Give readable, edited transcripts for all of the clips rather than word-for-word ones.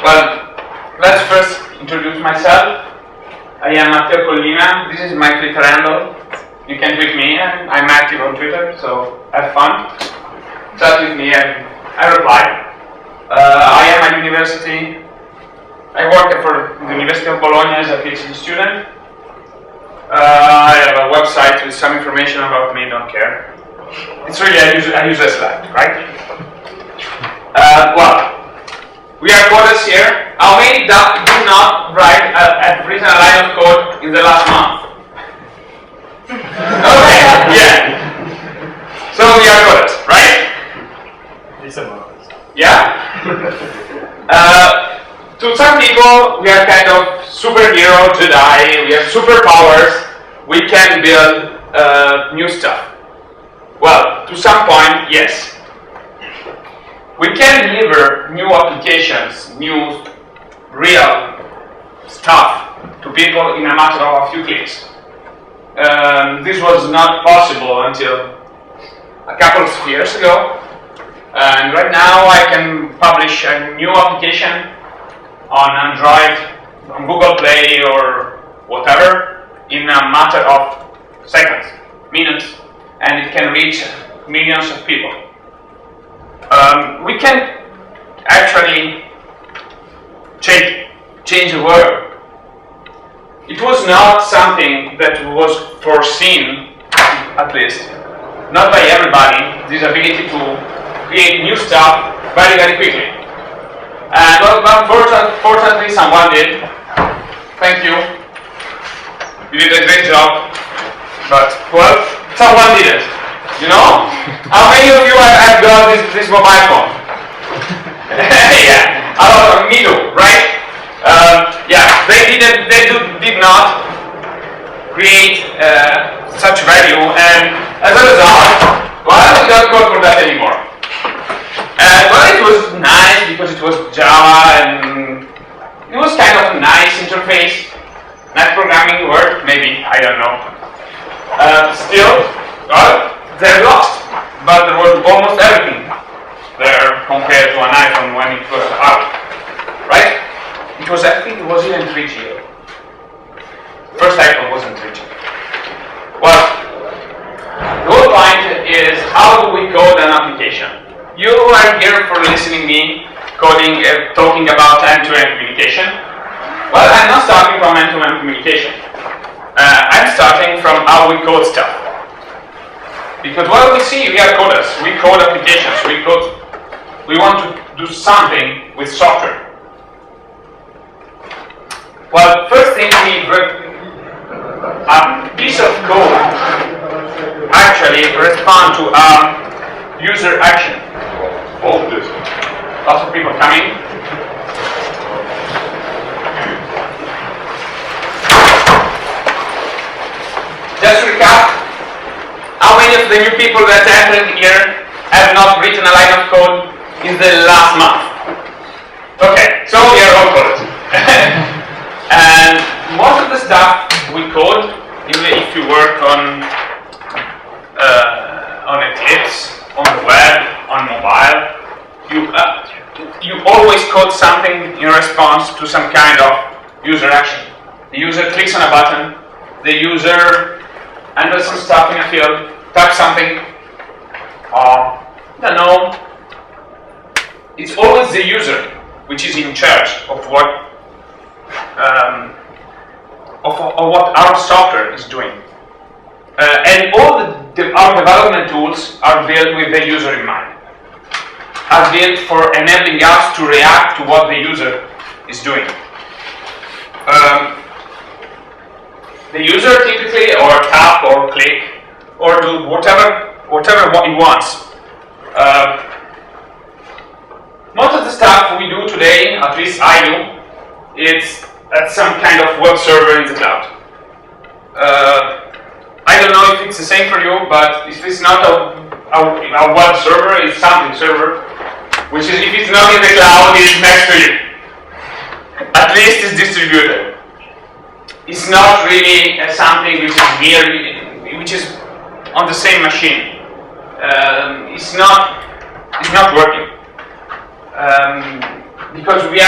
Well, let's first introduce myself. I am Matteo Collina. This is my Twitter handle. You can tweet me, and I'm active on Twitter, so have fun. Chat with me, and I reply. I am at university. I work for the University of Bologna as a PhD student. I have a website with some information about me, don't care. It's really a user Slack, right? Well, we are coders here. How many do not write have written a line of code in the last month? Okay, yeah. So we are coders, right? Yeah? To some people, we are kind of superhero Jedi, we have superpowers, we can build new stuff. Well, to some point, yes. We can deliver new applications, new real stuff to people in a matter of a few clicks. This was not possible until a couple of years ago. And right now I can publish a new application on Android, on Google Play or whatever in a matter of seconds, minutes, and it can reach millions of people. We can actually change the world. It was not something that was foreseen, at least, not by everybody, this ability to create new stuff very, very quickly. And well, fortunately, someone did. Thank you. You did a great job. But, well, someone did it. You know? How many of you have got this mobile phone? Yeah, me too, right? Yeah, they did not create such value, and as a result, well, we don't code for that anymore. Well, it was nice because it was Java, and it was kind of a nice interface. Net programming word, maybe, I don't know. Still, well, they're lost, but there was almost everything there compared to an iPhone when it was out, right? It was, I think it was even 3G. First iPhone wasn't 3G. Well, the whole point is, how do we code an application? You are here for listening me coding, talking about M2M communication. Well, I'm not starting from M2M communication. I'm starting from how we code stuff. Because what we see, we are coders. We code applications. We want to do something with software. Well, first thing we need, a piece of code actually responds to a user action. Oh, lots of people coming. Just to recap, how many of the new people that entered here have not written a line of code in the last month? Okay, so we are all coders. And most of the stuff we code, even if you work on Eclipse, on the web, on mobile, you always code something in response to some kind of user action. The user clicks on a button, the user enters some stuff in a field, types something, I don't know. It's always the user which is in charge of what our software is doing. And all our development tools are built with the user in mind. Are built for enabling us to react to what the user is doing. The user typically, or tap, or click, or do whatever he wants. Most of the stuff we do today, at least I do, it's at some kind of web server in the cloud. I don't know if it's the same for you, but if it's not a web server, it's something server, which is, if it's not in the cloud, it's next to you. At least it's distributed. It's not really something which is near, which is on the same machine. It's not working. because we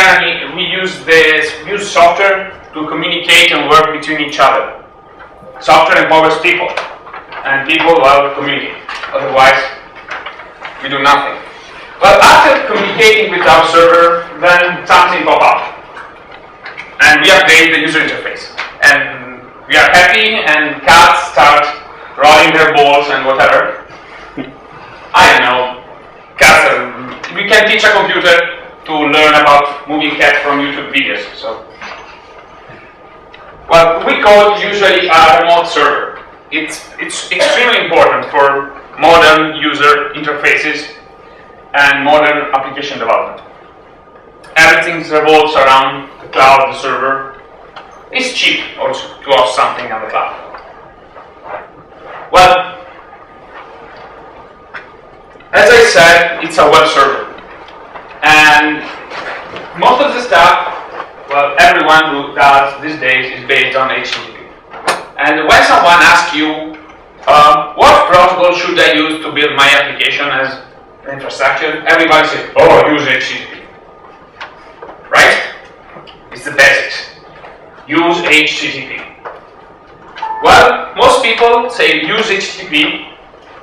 use software to communicate and work between each other. Software empowers people, and people will communicate. Otherwise, we do nothing. Well, after communicating with our server, then something pop up, and we update the user interface, and we are happy, and cats start rolling their balls and whatever. I don't know. Cats. We can teach a computer to learn about moving cats from YouTube videos. So, well, we call usually a remote server. It's extremely important for modern user interfaces and modern application development. Everything revolves around the cloud, the server. It's cheap also to host something on the cloud. Well, as I said, it's a web server. And most of the stuff, well, everyone who does these days is based on HTTP. And when someone asks you, what protocol should I use to build my application as infrastructure, everybody says, oh, use HTTP. Right? It's the basics. Use HTTP. Well, most people say use HTTP,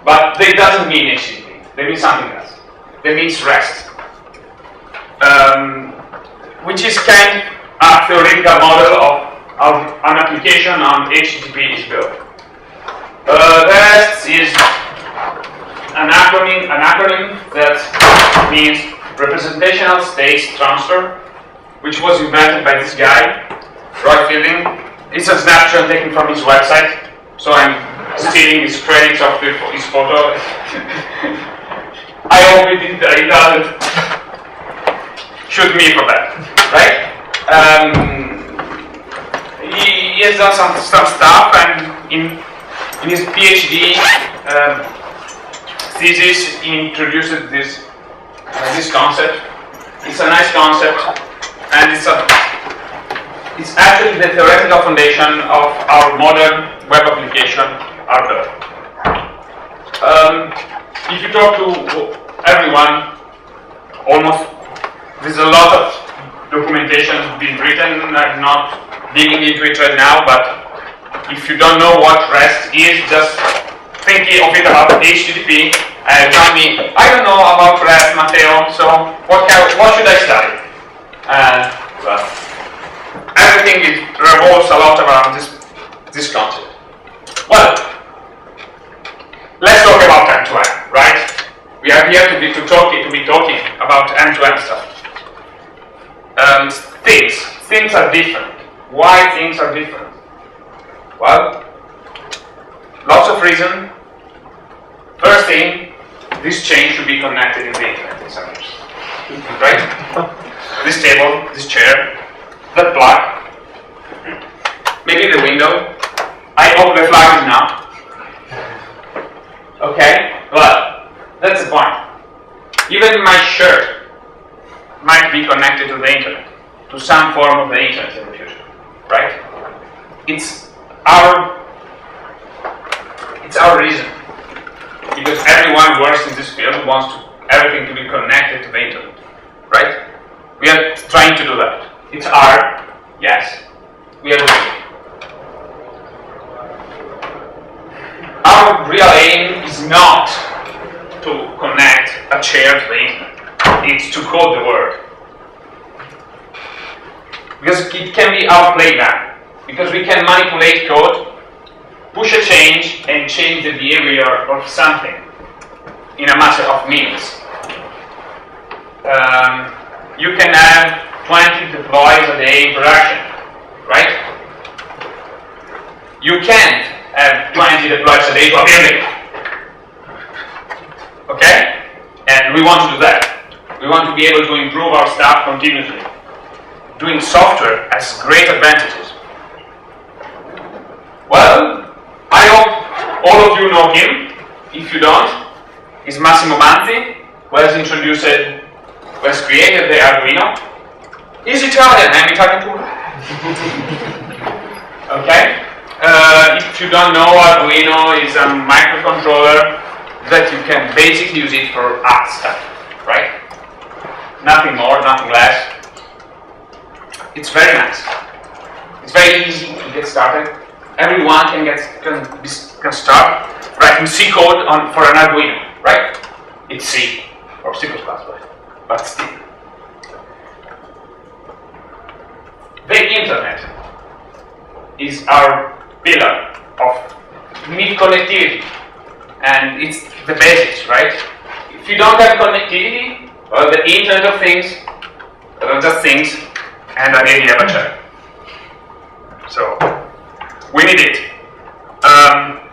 but they doesn't mean HTTP. They mean something else. They mean REST. Which is kind of a theoretical model of an application on HTTP is built. REST is an acronym that means Representational State Transfer, which was invented by this guy, Roy Fielding. It's a snapshot taken from his website, so I'm stealing his credits of his photo. I hope he doesn't shoot me for that, right? He has done some stuff, and in his PhD thesis, he introduced this concept. It's a nice concept, and it's actually the theoretical foundation of our modern web application hardware. If you talk to everyone, almost there's a lot of documentation being written. I'm not digging into it right now, but if you don't know what REST is, just think of it about HTTP and tell me, I don't know about REST, Matteo, so what should I study? And well, everything revolves a lot around this concept. Well, let's talk about M2M, right? We are here to be talking about M2M stuff. Things are different. Why things are different? Well, lots of reasons. First thing, this chain should be connected in the internet in some ways. Right? This table, this chair, that plug, maybe the window. I hope the plug is not. Okay? Well, that's the point. Even my shirt might be connected to the internet, to some form of the internet in the future, right? It's our reason, because everyone who works in this field wants everything to be connected to the internet, right? We are trying to do that. It's hard, yes. We are doing it. Our real aim is not to connect a chair to the internet. It's to code the word. Because it can be our playground. Because we can manipulate code, push a change, and change the behavior of something in a matter of minutes. You can have 20 deploys a day in production, right? You can't have 20 deploys a day to a building. Okay? And we want to do that. We want to be able to improve our stuff continuously. Doing software has great advantages. Well, I hope all of you know him. If you don't, he's Massimo Manzi, who has created the Arduino. He's Italian, I'm Italian too. Okay? If you don't know, Arduino is a microcontroller that you can basically use it for art stuff, right? Nothing more, nothing less. It's very nice. It's very easy to get started. Everyone can start writing C code for an Arduino, right? It's C or C++, but still. The internet is our pillar of need connectivity, and it's the basics, right? If you don't have connectivity, well, the Internet of Things are just things, and again you have a check. So we need it.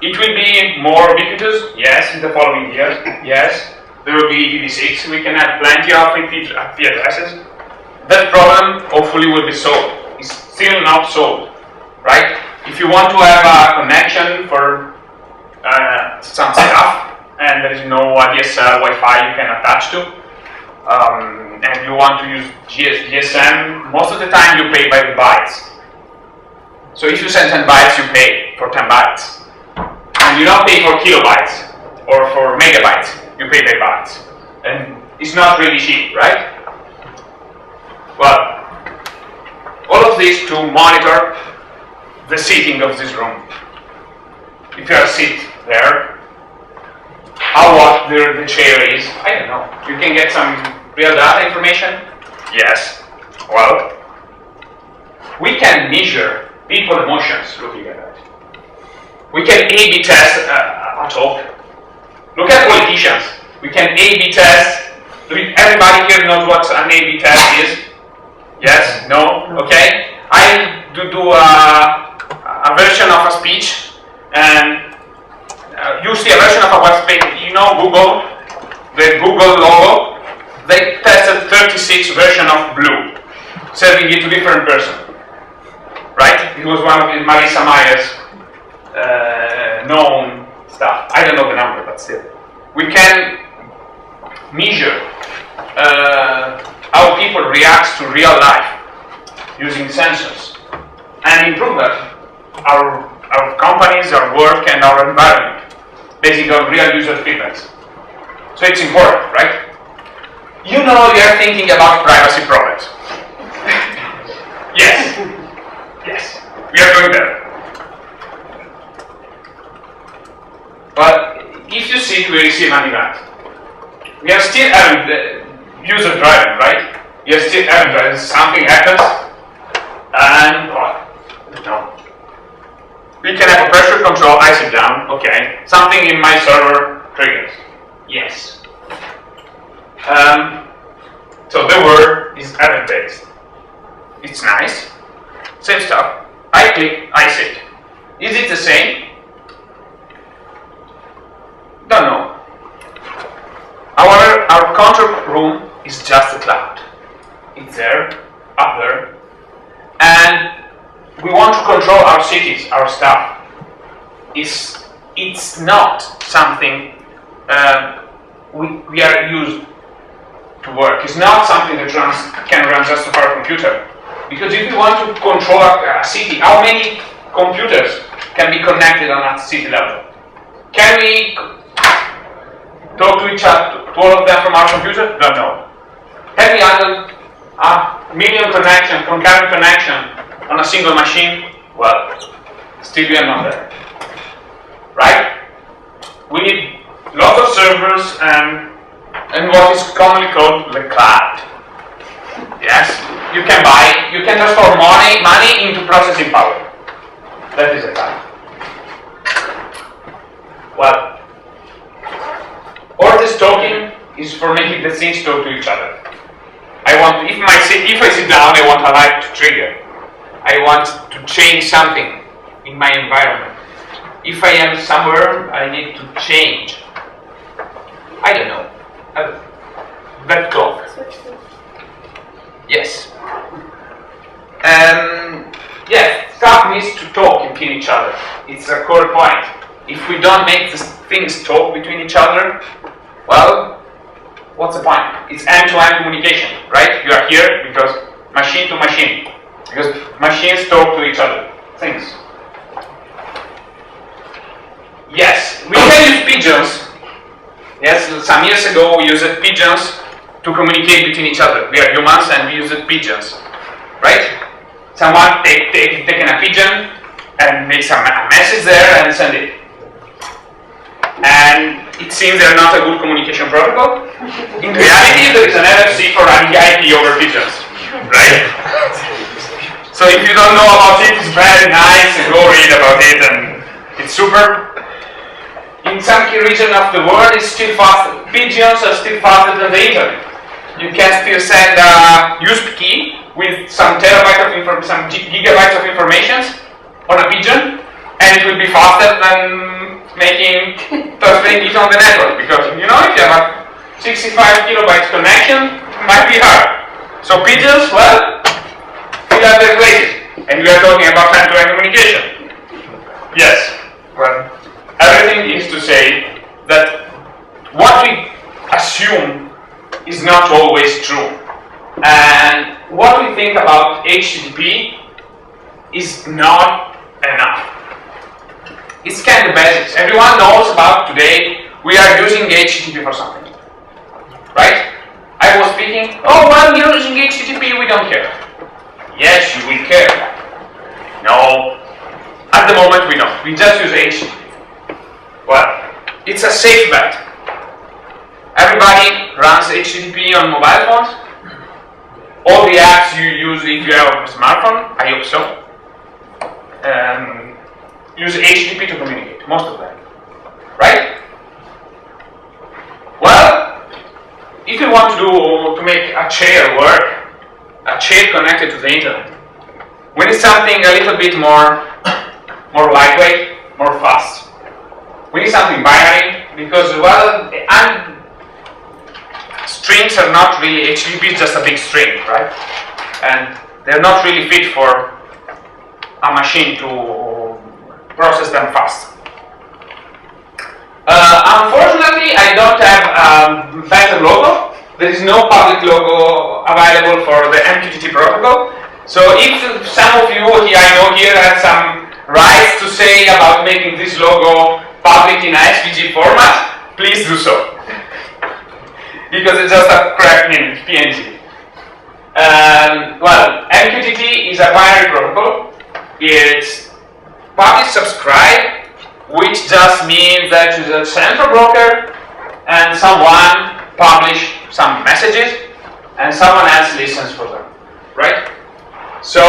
It will be more ubiquitous, yes, in the following years. Yes, there will be IPv6. We can have plenty of IP addresses. That problem hopefully will be solved. It's still not solved, right? If you want to have a connection for some stuff, and there is no ADSL Wi-Fi you can attach to, and you want to use GSM, most of the time you pay by the bytes. So if you send 10 bytes, you pay for 10 bytes. And you don't pay for kilobytes or for megabytes, you pay by bytes. And it's not really cheap, right? Well, all of this to monitor the seating of this room. If you are sit there, how hot the chair is, I don't know. You can get some real data information? Yes. Well, we can measure people emotions looking at that. We can A/B test a talk. Look at politicians. We can A/B test. Everybody here knows what an A/B test is? Yes? No? Okay? I do a version of a speech, and you see a version of a web page. You know Google, the Google logo? They tested 36 versions of blue, serving it to different persons. Right? It was one of Marisa Mayer's known stuff. I don't know the number, but still. We can measure how people react to real life using sensors and improve our companies, our work, and our environment, based on real user feedbacks. So it's important, right? You know you are thinking about privacy problems. Yes. Yes, we are doing that. But if you see we receive an event, we are still having the user driven, right? We are still having driven. Something happens, and no. We can have a pressure control. I sit down. Okay, something in my server triggers. Yes. So the word is event based. It's nice. Same stuff. I click, I sit. Is it the same? Don't know. Our control room is just a cloud. It's there, up there, and we want to control our cities, our stuff. It's not something we are used to work. It's not something that can run just on our computer. Because if we want to control a city, how many computers can be connected on that city level? Can we talk to each other, to all of them from our computer? Don't know. Have we handled a million concurrent connection on a single machine? Well, still we are not there. Right? We need lots of servers and what is commonly called the cloud. Yes, you can transform money into processing power. That is a cloud. Well, all this talking is for making the things talk to each other. If I sit down, I want a light to trigger. I want to change something in my environment. If I am somewhere, I need to change. I don't know. That talk. Yes. Yes, stuff needs to talk between each other. It's a core point. If we don't make the things talk between each other, well, what's the point? It's M2M communication, right? You are here because machine to machine. Because machines talk to each other. Things. Yes, we can use pigeons. Yes, some years ago we used pigeons to communicate between each other. We are humans and we use pigeons, right? someone taken a pigeon and makes a message there and send it. And it seems they're not a good communication protocol. In reality, there is an NFC for running IP over pigeons, right? So if you don't know about it, it's very nice, and go read about it, and it's super. In some key region of the world, it's still faster. Pigeons are still faster than the internet. You can still send a USB key with some gigabytes of information on a pigeon, and it will be faster than transferring it on the network. Because if you have a 65 kilobytes connection, it might be hard. So pigeons, well, we have their places, and we are talking about time-to-time communication. Yes, well, everything is to say that what we assume is not always true. And what we think about HTTP is not enough. It's kind of basics. Everyone knows about today we are using HTTP for something. Right? I was speaking, oh, well, you're using HTTP, we don't care. Yes, you will care. No. At the moment we don't. We just use HTTP. Well, it's a safe bet. Everybody runs HTTP on mobile phones. All the apps you use if you have a smartphone, I hope so, use HTTP to communicate, most of them. Right? Well, if you want to make a chair work, a chair connected to the internet, we need something a little bit more lightweight, more fast. We need something binary, because, well, strings are not really, HTTP is just a big string, right? And they're not really fit for a machine to process them fast. Unfortunately, I don't have a better logo. There is no public logo available for the MQTT protocol. So if some of you I know here have some rights to say about making this logo public in a SVG format, please do so. Because it's just a crap PNG. Well, MQTT is a binary protocol. It's publish subscribe, which just means that there's a central broker and someone publish some messages and someone else listens for them, right? So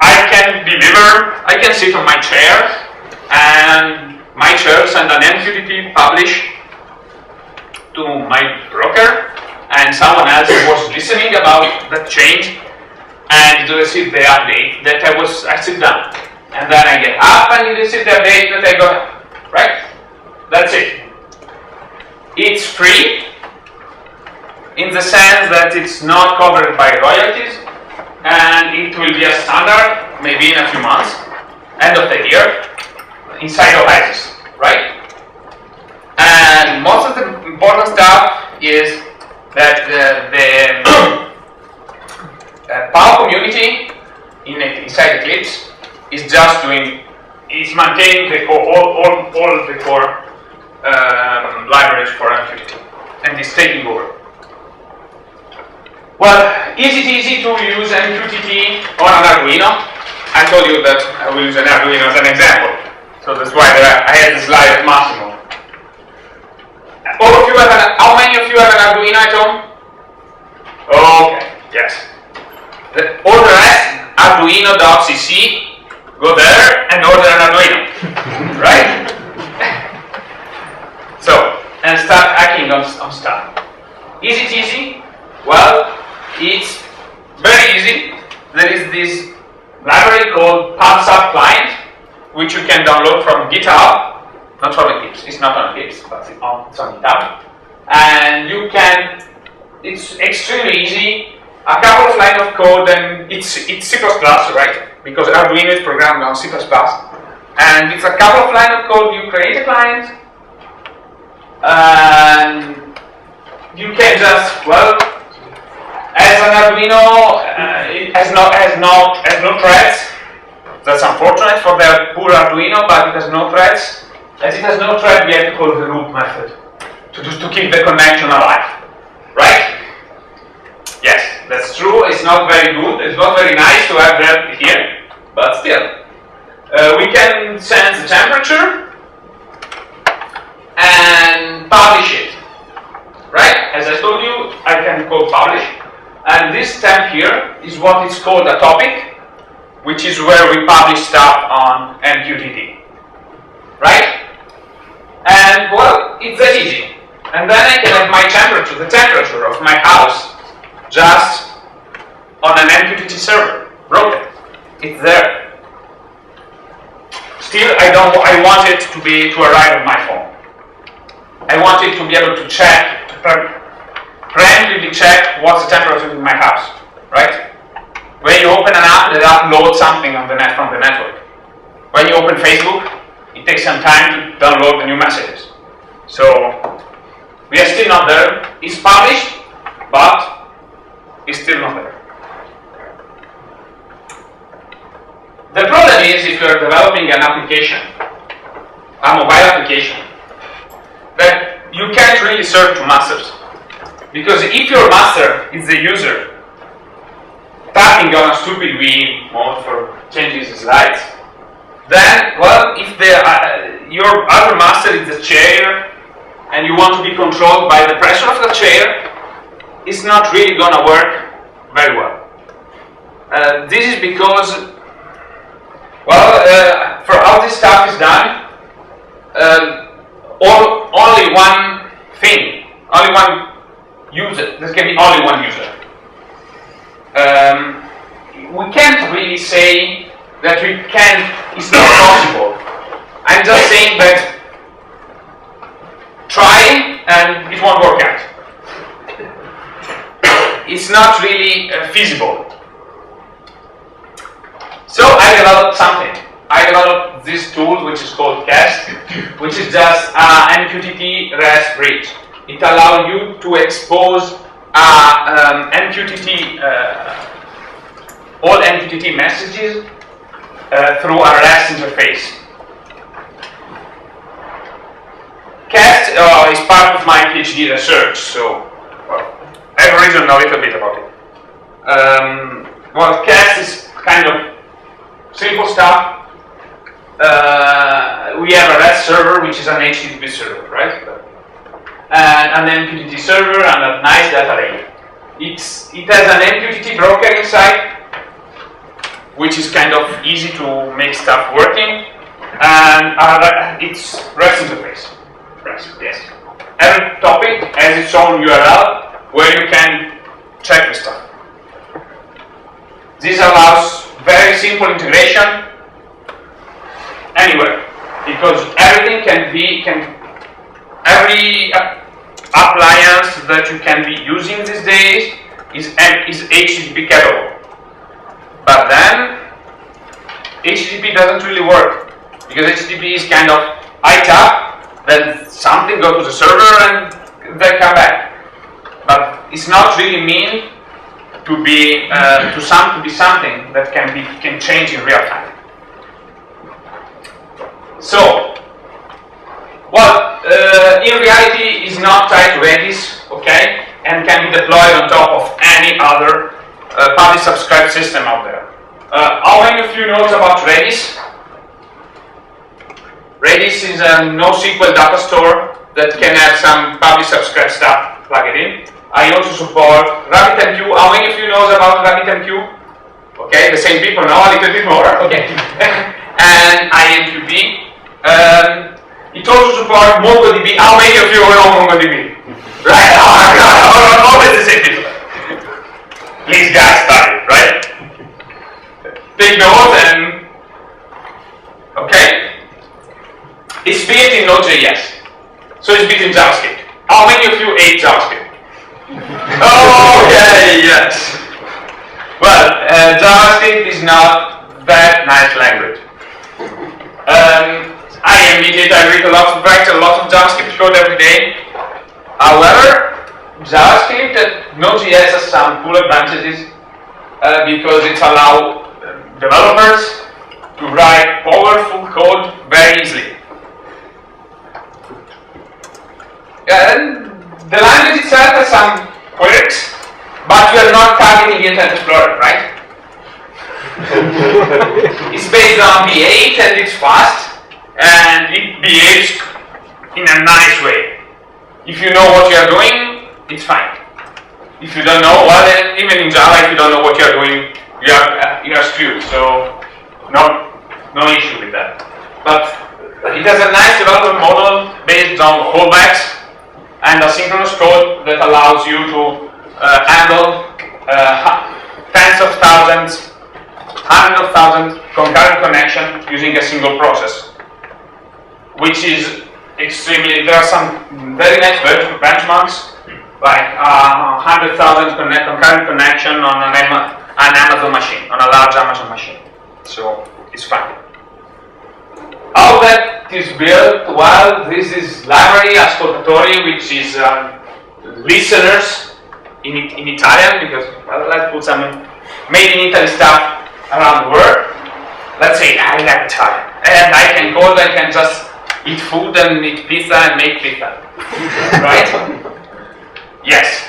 I can sit on my chair and my chair send an MQTT publish to my broker, and someone else was listening about that change and receive the update that I sit down. And then I get up and receive the update that I got up. Right? That's it. It's free in the sense that it's not covered by royalties, and it will be a standard maybe in a few months, end of the year, inside Oasis. Right? And most of the important stuff is that the POW community inside Eclipse is maintaining all the core libraries for MQTT, and is taking over. Well, easy to use MQTT on an Arduino. I told you that I will use an Arduino as an example, so that's why I had the slide at Massimo. How many of you have an Arduino at home? Okay, yes. All the rest, arduino.cc, go there and order an Arduino, right? So, and start hacking on stuff. Easy? Well, it's very easy. There is this library called PubSub client, which you can download from GitHub. Not from Eclipse, it's not on Eclipse, but it's on GitHub. And it's extremely easy. A couple of lines of code, and it's C++, right? Because Arduino is programmed on C++. And it's a couple of lines of code, you create a client, and you can just, well, as an Arduino, it has no threads. That's unfortunate for the poor Arduino, but it has no threads. As it has no thread, we have to call the loop method to keep the connection alive, right? Yes. that's true. It's not very good. It's not very nice to have that here, but still. We can sense the temperature and publish it. Right? As I told you, I can call publish. And this temp here is what is called a topic, which is where we publish stuff on MQTT. Right? And, well, it's that easy. And then I can have my temperature, the temperature of my house, just on an MQTT server. Broken. It's there. Still, I want it to arrive on my phone. I want it to be able to check, preemptively check what's the temperature in my house. Right? When you open an app, the app loads something on the net from the network. When you open Facebook, it takes some time to download the new messages. So, we are still not there. It's published, but it's still not there. The problem is if you're developing an application, a mobile application, that you can't really serve to masters. Because if your master is the user tapping on a stupid Wii mode for changing the slides, then, well, if your other master is the chair and you want to be controlled by the pressure of the chair, it's not really going to work very well. This is because, well, for how this stuff is done, only one thing, only one user, there can be only one user. We can't really say that we can, it's not possible. I'm just saying that try and it won't work out. It's not really feasible. So I developed something. I developed this tool which is called Cast, which is just an MQTT REST bridge. It allows you to expose MQTT, all MQTT messages through a REST interface. Cast is part of my PhD research, so I've written a little bit about it. Well, Cast is kind of simple stuff. We have a REST server, which is an HTTP server, right? And an MQTT server and a nice data lake. It has an MQTT broker inside, which is kind of easy to make stuff working, and it's REST interface. REST, yes. Every topic has its own URL where you can check the stuff. This allows very simple integration anywhere, because everything every appliance that you can be using these days is HTTP capable. But then HTTP doesn't really work, because HTTP is kind of I tap, then something goes to the server and then come back. But it's not really mean to be something that can change in real time. So, well, in reality, is not tied to Redis, okay, and can be deployed on top of any other public subscribe system out there. How many of you knows about Redis? Redis is a NoSQL data store that can have some public subscribe stuff plugged in. I also support RabbitMQ. How many of you knows about RabbitMQ? Okay, the same people know a little bit more. Okay, and IMQB. It also supports MongoDB. How many of you know MongoDB? Right? Oh, always the same people. Please, guys, study, right? Take note and okay. It's built in Node.js, so it's built in JavaScript. How many of you hate JavaScript? Okay, yes. Well, JavaScript is not that nice language. I admit it, I write a lot of JavaScript code every day. However, JavaScript, Node.js has some cool advantages because it allows developers to write powerful code very easily. And the language itself has some quirks, But you are not targeting Internet Explorer, right? It's based on V8 and it's fast and it behaves in a nice way. If you know what you are doing, it's fine. If you don't know, well, even in Java, if you don't know what you are doing, you are screwed. So no issue with that. But it has a nice development model based on callbacks and asynchronous code that allows you to handle tens of thousands, hundreds of thousands concurrent connection using a single process, which is extremely. There are some very nice benchmarks, like 100,000 concurrent connection on an Amazon machine, on a large Amazon machine. So it's fine. How that is built? Well, this is library ascoltatori, which is listeners in Italian, because well, let's put some made in Italy stuff around the world. Let's say I like Italian, and I can code. I can just eat food and eat pizza and make pizza, right? Yes.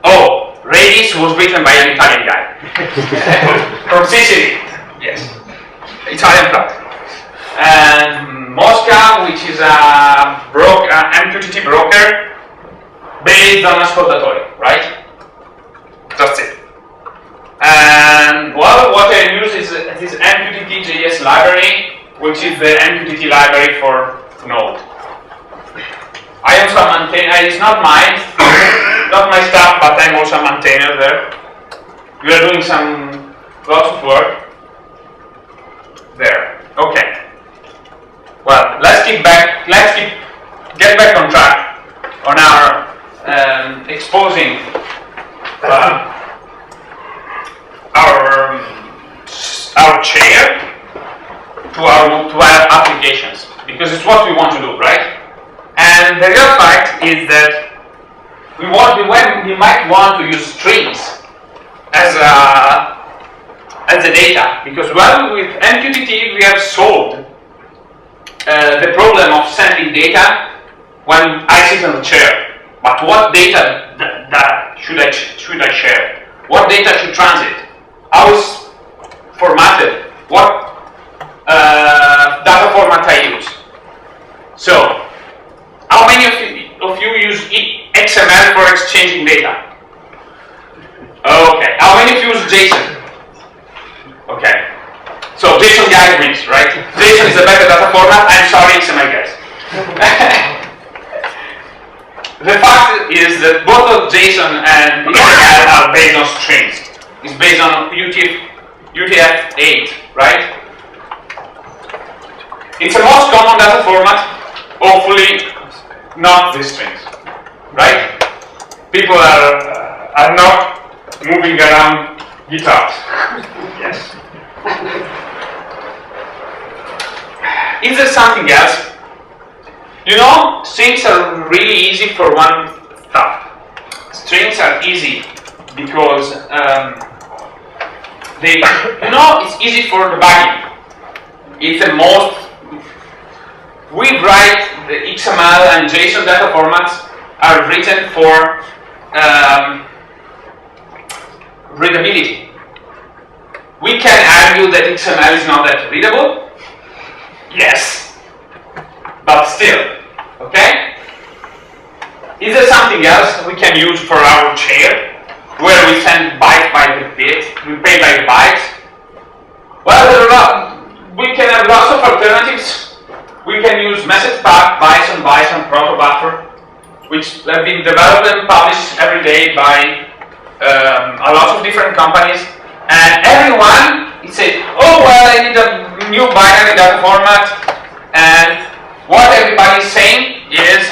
Oh, Redis was written by an Italian guy from Sicily. Yes, Italian platform. And Mosca, which is a MQTT broker based on ascoltatori, right? That's it. And well, what I use is this MQTT.js library, which is the MQTT library for Node. I am some maintainer. It's not mine, not my stuff, but I'm also a maintainer there. We are doing lots of work there. Okay. Well, let's get back on track on our exposing our chair to our applications, because it's what we want to do, right? And the real fact is that we might want to use strings as a data, because well, with MQTT we have solved the problem of sending data when I sit on the chair. But what data should I share? What data should transit? How is formatted? What data format I use? So, how many of you use XML for exchanging data? Okay. How many of you use JSON? Okay. So JSON guy wins, right? JSON is a better data format. I'm sorry, XML guys. The fact is that both of JSON and XML are based on strings. It's based on UTF-8, right? It's the most common data format. Hopefully, not these strings, right? People are not moving around guitars. Yes. Is there something else? You know, strings are really easy for one stuff. Strings are easy because it's easy for debugging. It's the most. We write the XML and JSON data formats are written for readability. We can argue that XML is not that readable. Yes, but still, okay? Is there something else we can use for our chair, where we send byte by the bit, we pay by the byte? Well, we can have lots of alternatives. We can use message path, Bison, protobuffer, which have been developed and published every day by a lot of different companies. And everyone said, oh well, I need a new binary data format. And what everybody is saying is,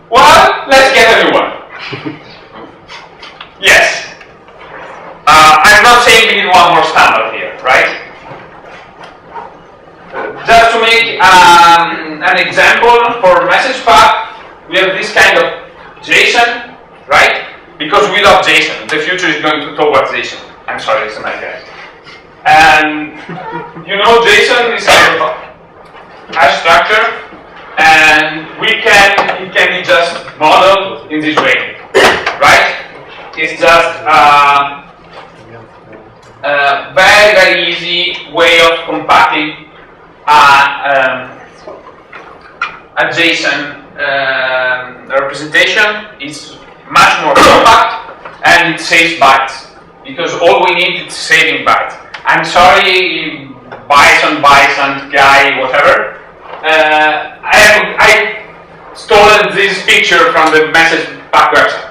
well, let's get a new one. Yes. I'm not saying we need one more standard here, right? Just to make an example for message path, we have this kind of JSON, right? Because we love JSON. The future is going towards JSON. I'm sorry, it's a nice guy. And you know, JSON is a hash structure, and it can be just modeled in this way, right? It's just a very, very easy way of compacting a JSON representation. It's much more compact and it saves bytes because all we need is saving bytes. I'm sorry, Bison guy, whatever. I stole this picture from the message pack website.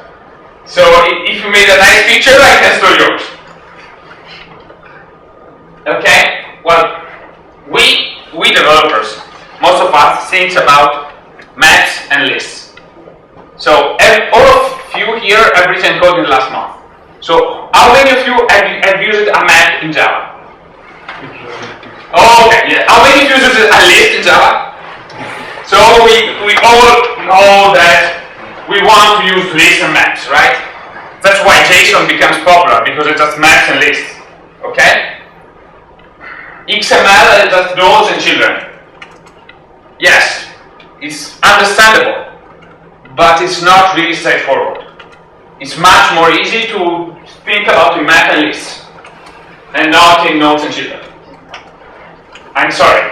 So if you made a nice picture, I can steal yours. Okay? Well, we developers, most of us think about maps and lists. So all of you here have written code in the last month. So how many of you have used a map in Java? Oh, okay, yeah. How many of you use a list in Java? So we all know that we want to use lists and maps, right? That's why JSON becomes popular, because it's just maps and lists. Okay? XML is just rows and children. Yes, it's understandable, but it's not really straightforward. It's much more easy to think about in map and lists, and not in nodes and children. I'm sorry.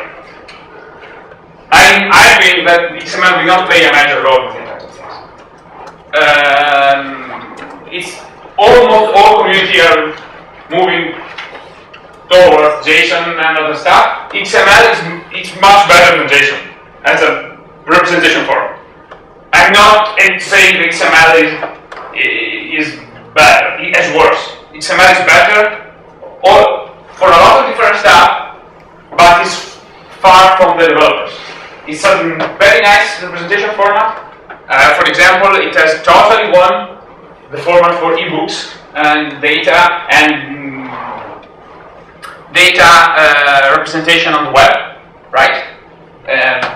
I think that XML will not play a major role with these kinds of things. It's almost all community are moving towards JSON and other stuff. XML is much better than JSON as a representation form. I'm not saying that XML is better, it's worse. XML is better for a lot of different stuff, but it's far from the developers. It's a very nice representation format. For example, it has totally won the format for ebooks and data representation on the web, right?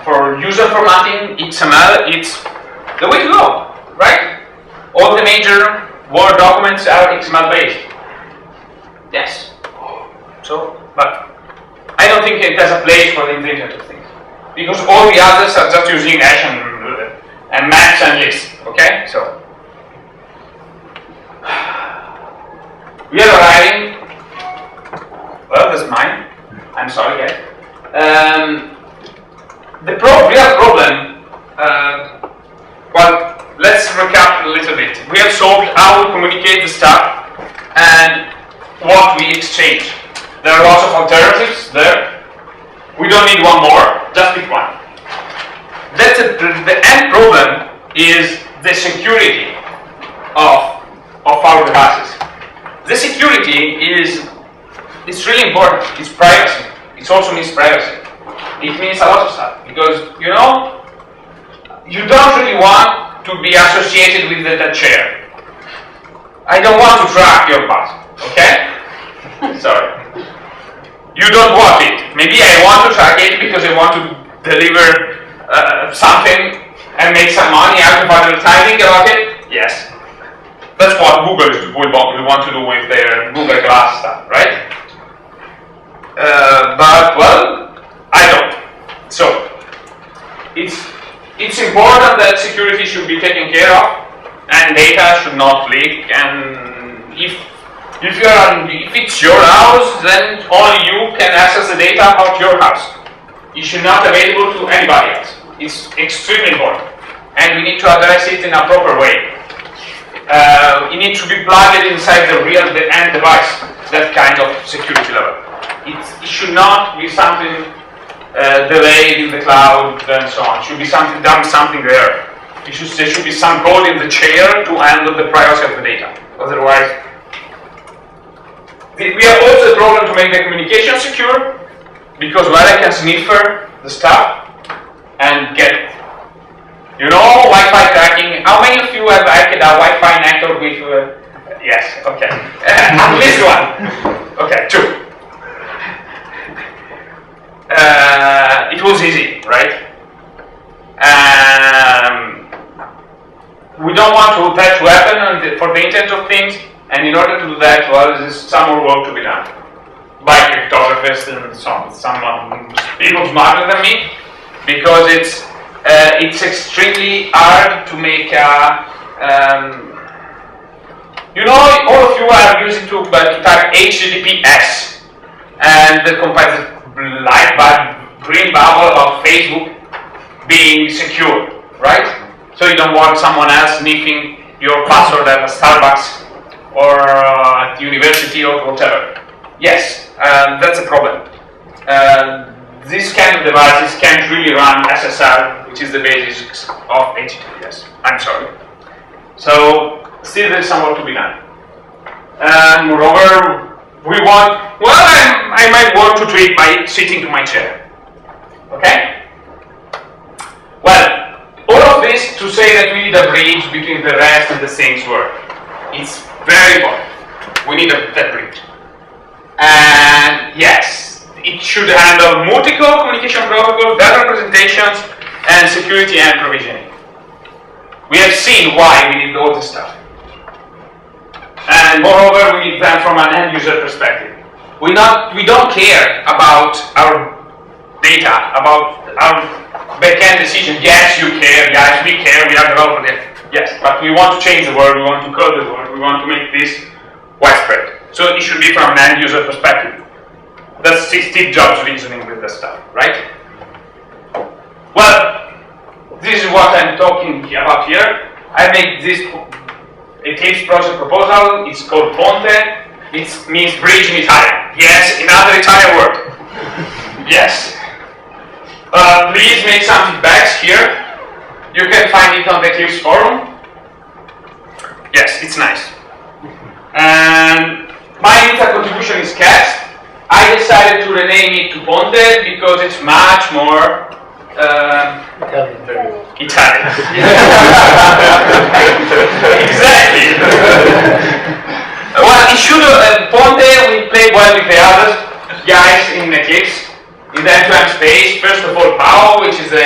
For user formatting, XML, it's the way to go, right? All the major Word documents are XML based. Yes. So, but I don't think it has a place for the Internet of Things, because all the others are just using hash and maps and lists. Okay, so we are arriving. Well, that's mine. I'm sorry, guys. The real problem. Well, let's recap a little bit. We have solved how we communicate the stuff and what we exchange. There are lots of alternatives there. We don't need one more, just pick one. The end problem is the security of our devices. The security it's really important. It's privacy. It also means privacy. It means a lot of stuff, because you don't really want to be associated with the chair. I don't want to track your butt, okay? Sorry. You don't want it. Maybe I want to track it because I want to deliver something and make some money out of advertising about it. Yes. That's what Google will want to do with their Google Glass stuff, right? But, well, I don't. So, it's important that security should be taken care of and data should not leak, and if it's your house, then only you can access the data about your house. It should not be available to anybody else. It's extremely important, and we need to address it in a proper way. It needs to be plugged inside the end device, that kind of security level. It should not be something delayed in the cloud and so on. It should be something there. There should be some code in the chair to handle the privacy of the data. Otherwise, we have also a problem to make the communication secure, because while I can sniffer the stuff and get, Wi-Fi tracking. How many of you have hacked a Wi-Fi network with? Yes. Okay. At least one. Okay, 2. It was easy, right? We don't want that to happen for the Internet of Things, and in order to do that, well, there's some more work to be done by cryptographers and some people smarter than me, because it's extremely hard to make You know, all of you are used to type HTTPS, and the compiles light bulb, green bubble about Facebook being secure, right? So you don't want someone else sniffing your password at a Starbucks or at university or whatever. Yes, that's a problem. These kind of devices can't really run SSL, which is the basis of HTTPS. I'm sorry. So still there's some work to be done. And moreover, we want, well, I might want to tweak by sitting to my chair. Okay? Well, all of this to say that we need a bridge between the REST and the things work. It's very important. We need that bridge. And yes, it should handle multi-core communication protocol, data representations, and security and provisioning. We have seen why we need all this stuff. And moreover, we need them from an end user perspective. We don't care about our data, about our backend decision. Yes, you care, guys, we care, we are developing it. Yes, but we want to change the world, we want to code the world, we want to make this widespread. So it should be from an end user perspective. That's Steve Jobs reasoning with this stuff, right? Well, this is what I'm talking about here. I make this Eclipse project proposal. It's called Ponte. It means bridge in Italian. Yes, another Italian word. Yes. Please make some feedbacks here. You can find it on the Eclipse forum. Yes, it's nice. And my Insta contribution is kept. I decided to rename it to Ponte because it's much more Italian. Exactly. Well, it should Ponte will play well with the other guys in Eclipse in the M2M space. First of all, Pao, which is the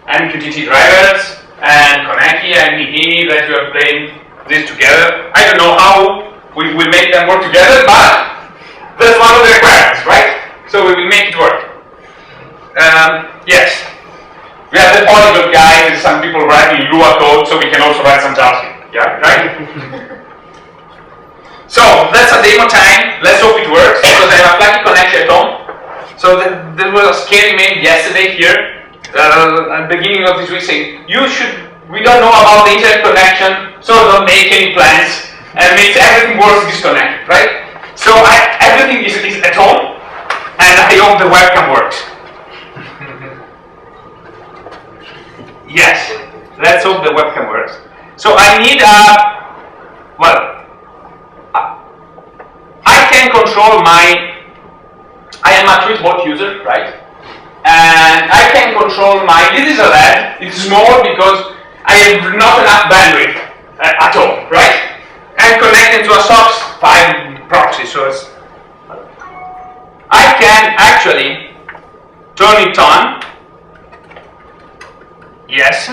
MQTT drivers, and Koneki and Mihi that we are playing this together. I don't know how we will make them work together, but that's one of the requirements, right? So we will make it work. Yes. We have the polyglot guy and some people writing Lua code, so we can also write some JavaScript. Yeah, right? So that's a demo time. Let's hope it works, because I have a flaky connection at home. So there was a scary mail yesterday here, at the beginning of this week saying, we don't know about the internet connection, so don't make any plans, and makes everything works disconnected, right? So everything is at home, and I hope the webcam works. Yes, let's hope the webcam works. So I need I can control I am a tweetbot user, right? And I can control this is a lab, it's small because I have not enough bandwidth at all, right? And connected to a SOX 5 proxy, so I can actually turn it on. Yes,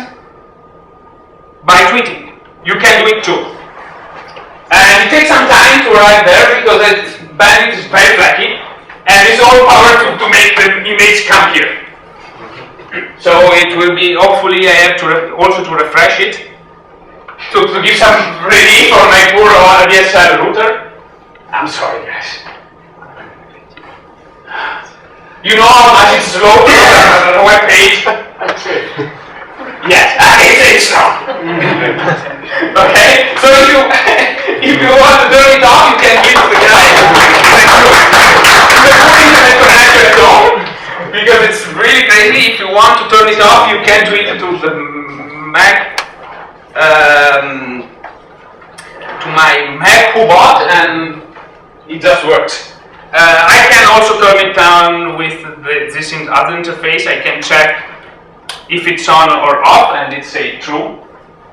by tweeting. You can do it too. And it takes some time to arrive there because its bandwidth is very flaky, and it's all power to make the image come here. So it will be, hopefully I have to also to refresh it, to give some relief for my poor DSL router. I'm sorry guys. You know how much it's slow to on a web page? Yes, it's not. Okay, so if you want to turn it off, you can give it to the guy. You can put internet connection at home, because it's really crazy. If you want to turn it off, you can do it to the Mac, to my Mac Hubot, and it just works. I can also turn it down with this other interface. I can check if it's on or off, and it say true.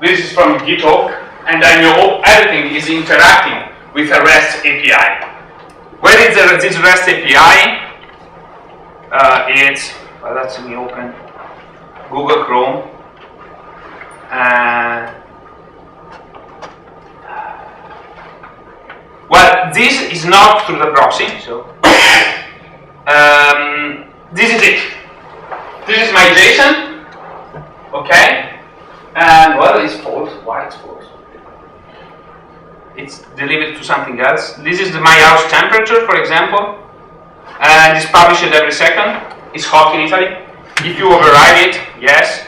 This is from GitHub, and I know everything is interacting with a REST API. Where is this REST API? Let me open Google Chrome. Well, this is not through the proxy, so this is it. This is my JSON. Okay, and well, it's false. Why it's false? it's delivered to something else. This is my house temperature, for example, and it's published every second. It's hot in Italy. If you override it, yes,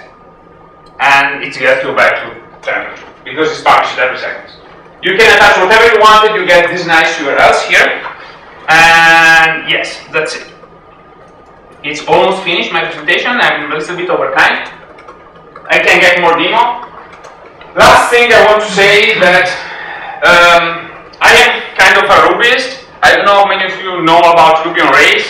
and it gets you back to temperature because it's published every second. You can attach whatever you wanted. You get these nice URLs here, and yes, that's it. It's almost finished my presentation. I'm a little bit over time. I can get more demo. Last thing I want to say is that I am kind of a Rubyist. I don't know how many of you know about Ruby on Rails.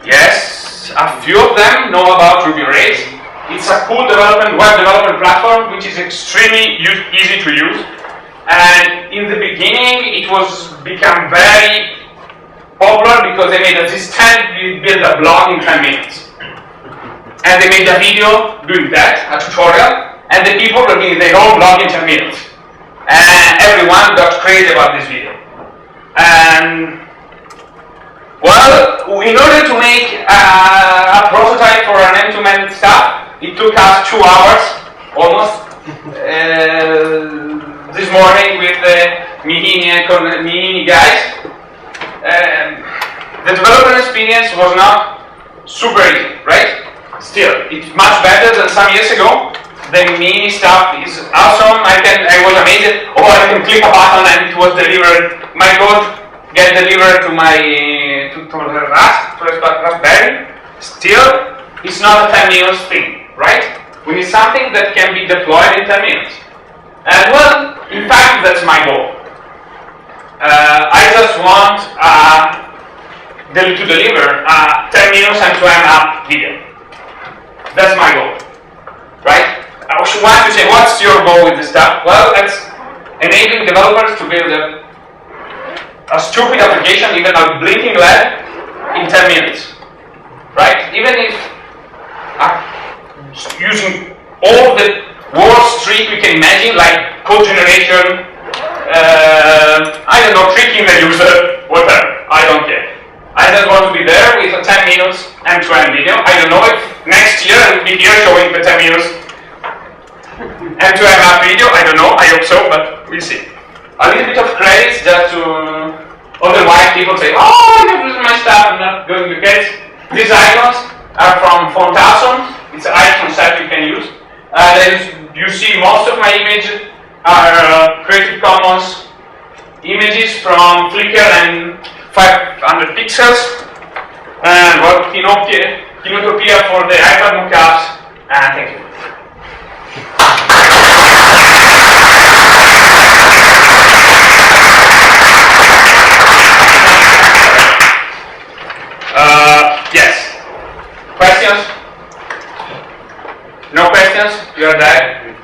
Yes, a few of them know about Ruby on Rails. It's a cool web development platform which is extremely easy to use. And in the beginning, it was become very popular because they made this 10 build a blog in 10 minutes. And they made a video doing that, a tutorial, and the people were doing their own blog in 10 minutes. And everyone got crazy about this video. And, well, in order to make a prototype for an M2M stuff, it took us 2 hours, almost, this morning with the Mihini guys. The development experience was not super easy, right? Still, it's much better than some years ago. The mini stuff is awesome. I was amazed. Oh, I can click a button and it was delivered. My code get delivered to my to the Raspberry. Still, it's not a 10 minutes thing, right? We need something that can be deployed in 10 minutes. And well, in fact, that's my goal. I just want to deliver a 10 minutes M2M app video. That's my goal, right? I want to say, what's your goal with this stuff? Well, it's enabling developers to build a stupid application, even a blinking LED, in 10 minutes, right? Even if using all the worst trick we can imagine, like code generation, I don't know, tricking the user, whatever, I don't care. I just want to be there with a 10 minutes M2M video. I don't know if next year I will be here showing the 10 minutes M2M app video. I don't know, I hope so, but we'll see. A little bit of credits just to, otherwise people say, oh, I have used my stuff, I'm not going to get. These icons are from Font Awesome. It's an icon set you can use. You see most of my images are Creative Commons images from Flickr and 500 pixels. And well, Kinotopia for the iPad mockups. And thank you. Yes. Questions? No questions? You are there?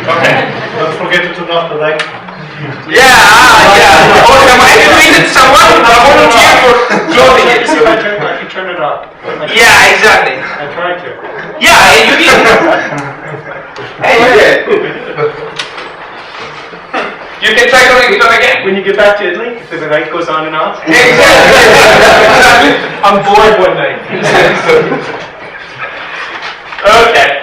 Okay. Don't forget to turn off the light. Yeah. Oh, I needed someone to volunteer for clothing it. See if I can turn it off. Yeah, exactly. I tried to. Yeah, you did. Hey, you did. You can try turning it on again. When you get back to Italy, if the light goes on and off. Exactly. I'm bored one night. Okay.